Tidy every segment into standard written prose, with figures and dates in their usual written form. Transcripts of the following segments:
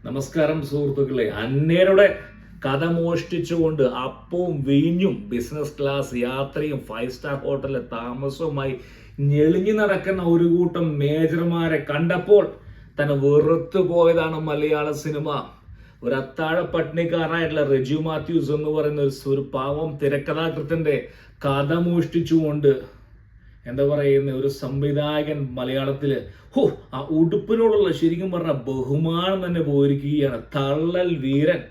നമസ്കാരം സുഹൃത്തുക്കളെ. അന്യരുടെ കഥ മോഷ്ടിച്ചുകൊണ്ട് അപ്പവും വീഞ്ഞും ബിസിനസ് ക്ലാസ് യാത്രയും 5 സ്റ്റാർ ഹോട്ടലിലെ താമസവുമായി ഞെളിഞ്ഞു നടക്കുന്ന ഒരു കൂട്ടം മേജർമാരെ കണ്ടപ്പോൾ തന്നെ വെറുത്തു പോയതാണ് മലയാള സിനിമ. ഒരു അത്താഴ പട്ടിണിക്കാരനായിട്ടുള്ള റെജു മാത്യൂസ് എന്ന് പറയുന്ന ഒരു പാവം തിരക്കഥാകൃത്തിന്റെ കഥ മോഷ്ടിച്ചുകൊണ്ട് എന്താ പറയുന്ന ഒരു സംവിധായകൻ മലയാളത്തില് ആ ഉടുപ്പിനോടുള്ള ശരിക്കും പറഞ്ഞ ബഹുമാനം തന്നെ പോയിരിക്കുകയാണ്. തള്ളൽ വീരൻ.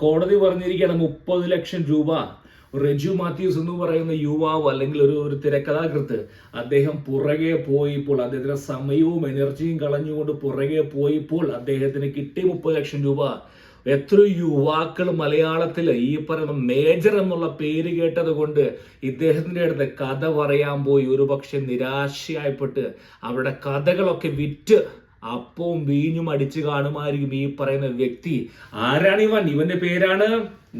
കോടതി പറഞ്ഞിരിക്കുകയാണ് 30 ലക്ഷം രൂപ റെജു മാത്യൂസ് എന്ന് പറയുന്ന യുവാവ് അല്ലെങ്കിൽ ഒരു തിരക്കഥാകൃത്ത് അദ്ദേഹം പുറകെ പോയപ്പോൾ, അദ്ദേഹത്തിന്റെ സമയവും എനർജിയും കളഞ്ഞുകൊണ്ട് പുറകെ പോയപ്പോൾ അദ്ദേഹത്തിന് കിട്ടി 30 ലക്ഷം രൂപ. എത്ര യുവാക്കൾ മലയാളത്തിൽ ഈ പറയുന്ന മേജർ എന്നുള്ള പേര് കേട്ടത് കൊണ്ട് ഇദ്ദേഹത്തിന്റെ അടുത്ത് കഥ പറയാൻ പോയി ഒരുപക്ഷെ നിരാശയായപ്പെട്ട് അവരുടെ കഥകളൊക്കെ വിറ്റ് അപ്പവും വീഞ്ഞും അടിച്ചു കാണുമായിരിക്കും ഈ പറയുന്ന വ്യക്തി. ആരാണ് ഇവൻ? ഇവന്റെ പേരാണ്,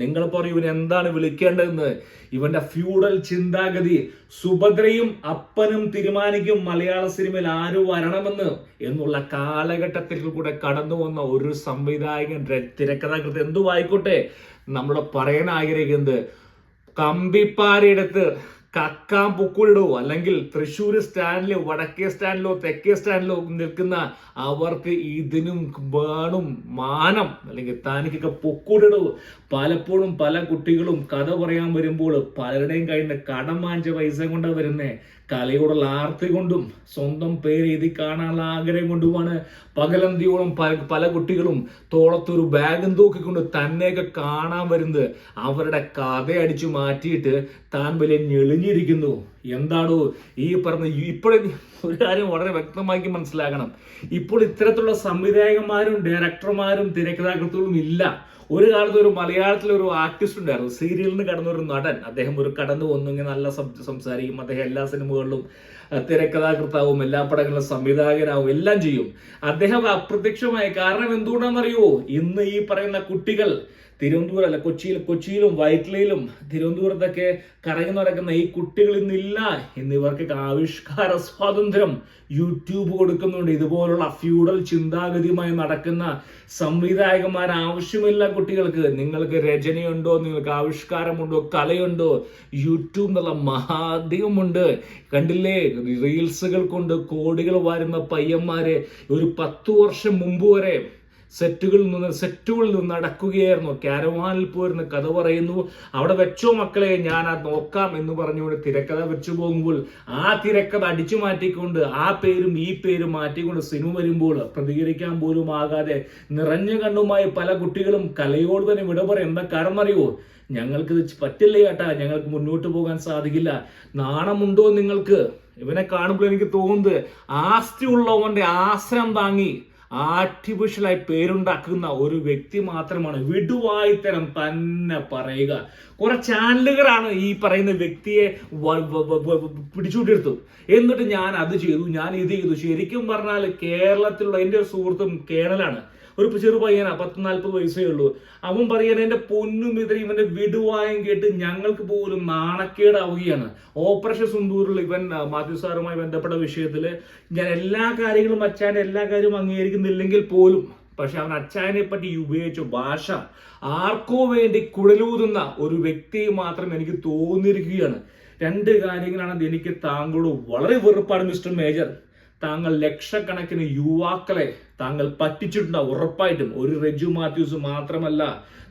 നിങ്ങൾ പറയും ഇവൻ എന്താണ് വിളിക്കേണ്ടതെന്ന്. ഇവന്റെ ഫ്യൂഡൽ ചിന്താഗതി സുഭദ്രയും അപ്പനും തീരുമാനിക്കും മലയാള സിനിമയിൽ ആര് വരണമെന്ന് എന്നുള്ള കാലഘട്ടത്തിൽ കൂടെ കടന്നു വന്ന ഒരു സംവിധായകൻ, തിരക്കഥാകൃത്ത് എന്തുവായിക്കോട്ടെ നമ്മൾ പറയാൻ ആഗ്രഹിക്കുന്നത്, കമ്പിപ്പാരയെടുത്ത് കക്കാൻ പൊക്കുളിടോ അല്ലെങ്കിൽ തൃശ്ശൂർ സ്റ്റാൻഡിലോ വടക്കേ സ്റ്റാൻഡിലോ തെക്കേ സ്റ്റാൻഡിലോ നിൽക്കുന്ന അവർക്ക് ഇതിനും വേണം മാനം, അല്ലെങ്കിൽ താനിക്കൊക്കെ പൊക്കുളിടോ. പലപ്പോഴും പല കുട്ടികളും കഥ പറയാൻ വരുമ്പോൾ പലരുടെയും കയ്യിൽ നിന്ന് കടം വാങ്ങിച്ച പൈസ കൊണ്ടാണ് വരുന്നേ. കലയോടുള്ള ആർത്തി കൊണ്ടും സ്വന്തം പേര് എഴുതി കാണാനുള്ള ആഗ്രഹം കൊണ്ടുമാണ് പകലന്തിയോളം പല കുട്ടികളും തോളത്തൊരു ബാഗും തൂക്കിക്കൊണ്ട് തന്നെയൊക്കെ കാണാൻ വരുന്നത്. അവരുടെ കഥ അടിച്ചു മാറ്റിയിട്ട് താൻ വലിയ ഞെളിഞ്ഞിരിക്കുന്നു. എന്താണോ ഈ പറഞ്ഞ? ഇപ്പോഴും ഒരു കാര്യം വളരെ വ്യക്തമാക്കി മനസ്സിലാക്കണം. ഇപ്പോൾ ഇത്തരത്തിലുള്ള സംവിധായകന്മാരും ഡയറക്ടർമാരും തിരക്കഥാകൃത്തുകളും ഇല്ല. ഒരു കാലത്ത് ഒരു മലയാളത്തിലെ ഒരു ആർട്ടിസ്റ്റ് ഉണ്ടായിരുന്നു, സീരിയലിൽ നിന്ന് കടന്ന ഒരു നടൻ. അദ്ദേഹം ഒരു കടന്നു വന്നെങ്കിൽ നല്ല സംസാരിക്കും. അദ്ദേഹം എല്ലാ സിനിമകളിലും തിരക്കഥാകൃത്താവും, എല്ലാ പടങ്ങളിലും സംവിധായകനാവും, എല്ലാം ചെയ്യും. അദ്ദേഹം അപ്രത്യക്ഷമായി. കാരണം എന്തുകൊണ്ടാണെന്നറിയോ? ഇന്ന് ഈ പറയുന്ന കുട്ടികൾ തിരുവനന്തപുരം അല്ല കൊച്ചിയിലും വൈറ്റിലയിലും തിരുവനന്തപുരത്തൊക്കെ കറങ്ങി നടക്കുന്ന ഈ കുട്ടികൾ ഇന്നില്ല. ഇവർക്ക് ആവിഷ്കാര സ്വാതന്ത്ര്യം യൂട്യൂബ് കൊടുക്കുന്നുണ്ട്. ഇതുപോലുള്ള ഫ്യൂഡൽ ചിന്താഗതിയുമായി നടക്കുന്ന സംവിധായകന്മാർ ആവശ്യമില്ല കുട്ടികൾക്ക്. നിങ്ങൾക്ക് രചനയുണ്ടോ, നിങ്ങൾക്ക് ആവിഷ്കാരമുണ്ടോ, കലയുണ്ടോ? യൂട്യൂബ് എന്നുള്ള മാധ്യമമുണ്ട്. കണ്ടില്ലേ, റീൽസുകൾ കൊണ്ട് കോടികൾ വാരുന്ന പയ്യന്മാരെ ഒരു 10 വർഷം മുമ്പ് വരെ സെറ്റുകളിൽ നിന്ന് നടക്കുകയായിരുന്നു. കാരവാനിൽ പോയിരുന്ന കഥ പറയുന്നു. അവിടെ വെച്ചോ മക്കളെ, ഞാൻ അത് നോക്കാം എന്ന് പറഞ്ഞുകൊണ്ട് തിരക്കഥ വെച്ചു പോകുമ്പോൾ ആ തിരക്കഥ അടിച്ചു മാറ്റിക്കൊണ്ട് ആ പേരും ഈ പേരും മാറ്റിക്കൊണ്ട് സിനിമ വരുമ്പോൾ പ്രതികരിക്കാൻ പോലും ആകാതെ നിറഞ്ഞ കണ്ണുമായി പല കുട്ടികളും കലയോട് തന്നെ വിട പറയും. എന്താ കാരണം അറിയോ? ഞങ്ങൾക്ക് ഇത് പറ്റില്ല ചേട്ടാ, ഞങ്ങൾക്ക് മുന്നോട്ട് പോകാൻ സാധിക്കില്ല. നാണമുണ്ടോ നിങ്ങൾക്ക്? ഇവനെ കാണുമ്പോൾ എനിക്ക് തോന്നുന്നത് ആസ്തി ഉള്ളവന്റെ ആശ്രയം താങ്ങി ആർട്ടിഫിഷ്യലായി പേരുണ്ടാക്കുന്ന ഒരു വ്യക്തി മാത്രമാണ്. വിടുവായിത്തരം തന്നെ പറയുക. കുറെ ചാനലുകളാണ് ഈ പറയുന്ന വ്യക്തിയെ പിടിച്ചുകൊണ്ടിരുത്തു. എന്നിട്ട് ഞാൻ അത് ചെയ്തു, ഞാൻ ഇത് ചെയ്തു. ശരിക്കും പറഞ്ഞാൽ കേരളത്തിലുള്ള എൻ്റെ ഒരു സുഹൃത്തും കേരളാണ്, ഒരു ചെറു പയ്യനാ, 10-40 വയസ്സേ ഉള്ളൂ. അവൻ പറയാൻ എൻ്റെ പൊന്നും ഇതര ഇവന്റെ വിടുവായം കേട്ട് ഞങ്ങൾക്ക് പോലും നാണക്കേടാവുകയാണ്. ഓപ്പറേഷൻ സിന്ദൂറിൽ ഇവൻ മാത്യു സാറുമായി ബന്ധപ്പെട്ട വിഷയത്തിൽ ഞാൻ എല്ലാ കാര്യങ്ങളും അച്ഛൻ്റെ എല്ലാ കാര്യവും അംഗീകരിക്കുന്നില്ലെങ്കിൽ പോലും, പക്ഷെ അവൻ അച്ഛനെ പറ്റി ഉപയോഗിച്ച ഭാഷ ആർക്കോ വേണ്ടി കുഴലൂതുന്ന ഒരു വ്യക്തി മാത്രം എനിക്ക് തോന്നിയിരിക്കുകയാണ്. 2 കാര്യങ്ങളാണ് എനിക്ക് താങ്കളോട് വളരെ വെറുപ്പാണ് മിസ്റ്റർ മേജർ. താങ്കൾ ലക്ഷക്കണക്കിന് യുവാക്കളെ താങ്കൾ പറ്റിച്ചിട്ടുണ്ടാവും ഉറപ്പായിട്ടും. ഒരു റെജു മാത്യൂസ് മാത്രമല്ല,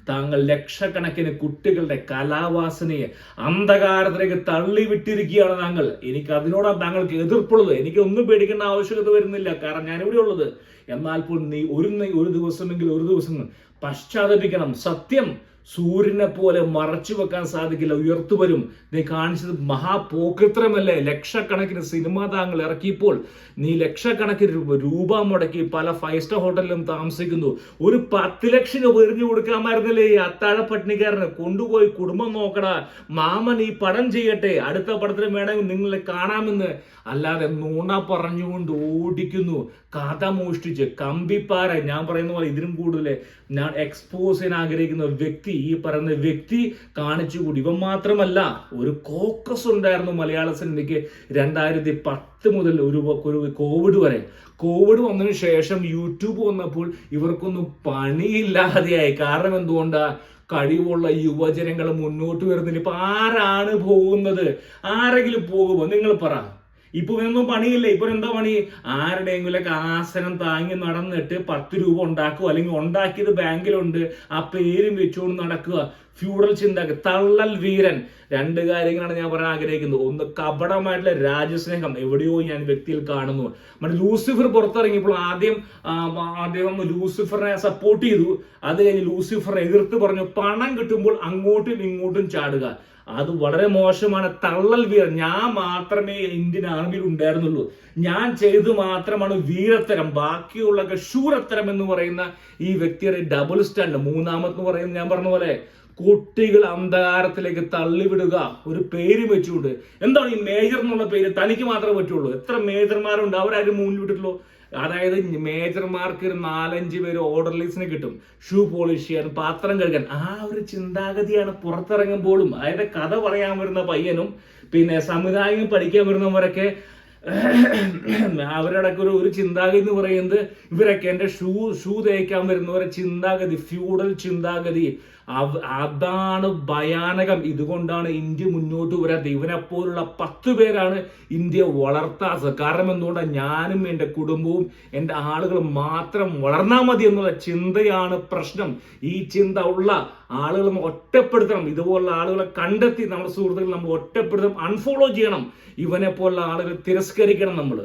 താങ്കൾ ലക്ഷക്കണക്കിന് കുട്ടികളുടെ കലാവാസനയെ അന്ധകാരത്തിലേക്ക് തള്ളിവിട്ടിരിക്കുകയാണ് താങ്കൾ. എനിക്ക് അതിനോടാണ് താങ്കൾക്ക് എതിർപ്പുള്ളത്. എനിക്ക് ഒന്നും പേടിക്കേണ്ട ആവശ്യകത വരുന്നില്ല, കാരണം ഞാൻ ഇവിടെ ഉള്ളത്. എന്നാൽ പോലും നീ ഒരു ദിവസം പശ്ചാത്തപിക്കണം. സത്യം സൂര്യനെ പോലെ മറച്ചു വെക്കാൻ സാധിക്കില്ല, ഉയർത്തു വരും. നീ കാണിച്ചത് മഹാപോക്രിത്രമല്ലേ? ലക്ഷക്കണക്കിന് സിനിമ താങ്കൾ ഇറക്കിയപ്പോൾ നീ ലക്ഷക്കണക്കിന് രൂപ മുടക്കി പല 5 സ്റ്റാർ ഹോട്ടലിലും താമസിക്കുന്നു. ഒരു 10 ലക്ഷം രൂപ എറിഞ്ഞു കൊടുക്കാമായിരുന്നില്ലേ ഈ അത്താഴ പട്ടിണിക്കാരന്? കൊണ്ടുപോയി കുടുംബം നോക്കടാ, മാമൻ ഈ പടം ചെയ്യട്ടെ, അടുത്ത പടത്തിന് വേണമെങ്കിൽ നിങ്ങളെ കാണാമെന്ന്. അല്ലാതെ നുണ പറഞ്ഞുകൊണ്ട് ഓടിക്കുന്നു. കഥ മോഷ്ടിച്ച് കമ്പിപ്പാര, ഞാൻ പറയുന്ന പോലെ ഇതിനും കൂടുതൽ ഞാൻ എക്സ്പോസ് ചെയ്യാൻ ആഗ്രഹിക്കുന്ന വ്യക്തി ഈ പറയുന്ന വ്യക്തി കാണിച്ചുകൂടി. ഇവൻ മാത്രമല്ല, ഒരു കോക്കസ് ഉണ്ടായിരുന്നു മലയാള സിനിമയ്ക്ക് 2010 മുതൽ ഒരു കോവിഡ് വരെ. കോവിഡ് വന്നതിന് ശേഷം യൂട്യൂബ് വന്നപ്പോൾ ഇവർക്കൊന്നും പണിയില്ലാതെയായി. കാരണം എന്തുകൊണ്ടാ? കഴിവുള്ള യുവജനങ്ങൾ മുന്നോട്ട് വരുന്നില്ല. ഇപ്പൊ ആരാണ് പോകുന്നത്? ആരെങ്കിലും പോകുമോ? നിങ്ങൾ പറ. ഇപ്പൊ ഇതൊന്നും പണിയില്ല. ഇപ്പൊ എന്താ പണി? ആരുടെയെങ്കിലൊക്കെ ആസനം താങ്ങി നടന്നിട്ട് 10 രൂപ ഉണ്ടാക്കുക, അല്ലെങ്കിൽ ഉണ്ടാക്കിയത് ബാങ്കിലുണ്ട്, ആ പേരും വെച്ചുകൊണ്ട് നടക്കുക. ഫ്യൂഡൽ ചിന്താക്ക്, തള്ളൽ വീരൻ. 2 കാര്യങ്ങളാണ് ഞാൻ പറയാൻ ആഗ്രഹിക്കുന്നത്. ഒന്ന്, കപടമായിട്ടുള്ള രാജ്യസ്നേഹം എവിടെയോ ഞാൻ വ്യക്തിയിൽ കാണുന്നു. ലൂസിഫർ പുറത്തിറങ്ങിയപ്പോൾ അദ്ദേഹം ലൂസിഫറിനെ സപ്പോർട്ട് ചെയ്തു. അത് കഴിഞ്ഞ് ലൂസിഫറിനെ എതിർത്ത് പറഞ്ഞു, പണം കിട്ടുമ്പോൾ അങ്ങോട്ടും ഇങ്ങോട്ടും ചാടുക. അത് വളരെ മോശമാണ്. തള്ളൽ വീരൻ. ഞാൻ മാത്രമേ ഇന്ത്യൻ ആർമിയിൽ ഉണ്ടായിരുന്നുള്ളൂ, ഞാൻ ചെയ്ത് മാത്രമാണ് വീരത്തരം, ബാക്കിയുള്ളൊക്കെ ശൂരത്തരം എന്ന് പറയുന്ന ഈ വ്യക്തിയുടെ ഡബിൾ സ്റ്റാൻഡ്. മൂന്നാമതെന്ന് പറയുന്നത് ഞാൻ പറഞ്ഞ പോലെ കുട്ടികൾ അന്ധകാരത്തിലേക്ക് തള്ളിവിടുക, ഒരു പേര് വെച്ചുകൊണ്ട്. എന്താണ് ഈ മേജർ എന്നുള്ള പേര്? തനിക്ക് മാത്രമേ പറ്റുള്ളൂ. എത്ര മേജർമാരുണ്ട്, അവരാരും മുന്നിൽ വിട്ടിട്ടുള്ളൂ. അതായത് മേജർമാർക്ക് ഒരു 4-5 പേര് ഓർഡർലീസിന് കിട്ടും, ഷൂ പോളിഷ് ചെയ്യാൻ, പാത്രം കഴുകാൻ. ആ ഒരു ചിന്താഗതിയാണ് പുറത്തിറങ്ങുമ്പോഴും. അതായത് കഥ പറയാൻ വരുന്ന പയ്യനും പിന്നെ സംവിധായകൻ പഠിക്കാൻ വരുന്നവരൊക്കെ അവരുടെ ഒരു ചിന്താഗതി എന്ന് പറയുന്നത്, ഇവരൊക്കെ എൻ്റെ ഷൂ തേക്കാൻ വരുന്നവരെ ചിന്താഗതി, ഫ്യൂഡൽ ചിന്താഗതി. അതാണ് ഭയാനകം. ഇതുകൊണ്ടാണ് ഇന്ത്യ മുന്നോട്ട് വരാത്തത്. ഇവനെപ്പോലുള്ള 10 പേരാണ് ഇന്ത്യ വളർത്താത്തത്. കാരണം എന്തുകൊണ്ടാണ്? ഞാനും എൻ്റെ കുടുംബവും എൻ്റെ ആളുകളും മാത്രം വളർന്നാൽ മതി എന്നുള്ള ചിന്തയാണ് പ്രശ്നം. ഈ ചിന്ത ഉള്ള ആളുകൾ നമ്മൾ ഒറ്റപ്പെടുത്തണം. ഇതുപോലുള്ള ആളുകളെ കണ്ടെത്തി നമ്മുടെ സുഹൃത്തുക്കൾ നമ്മൾ ഒറ്റപ്പെടുത്തണം, അൺഫോളോ ചെയ്യണം. ഇവനെ പോലുള്ള ആളുകൾ തിരസ്കരിക്കണം നമ്മൾ.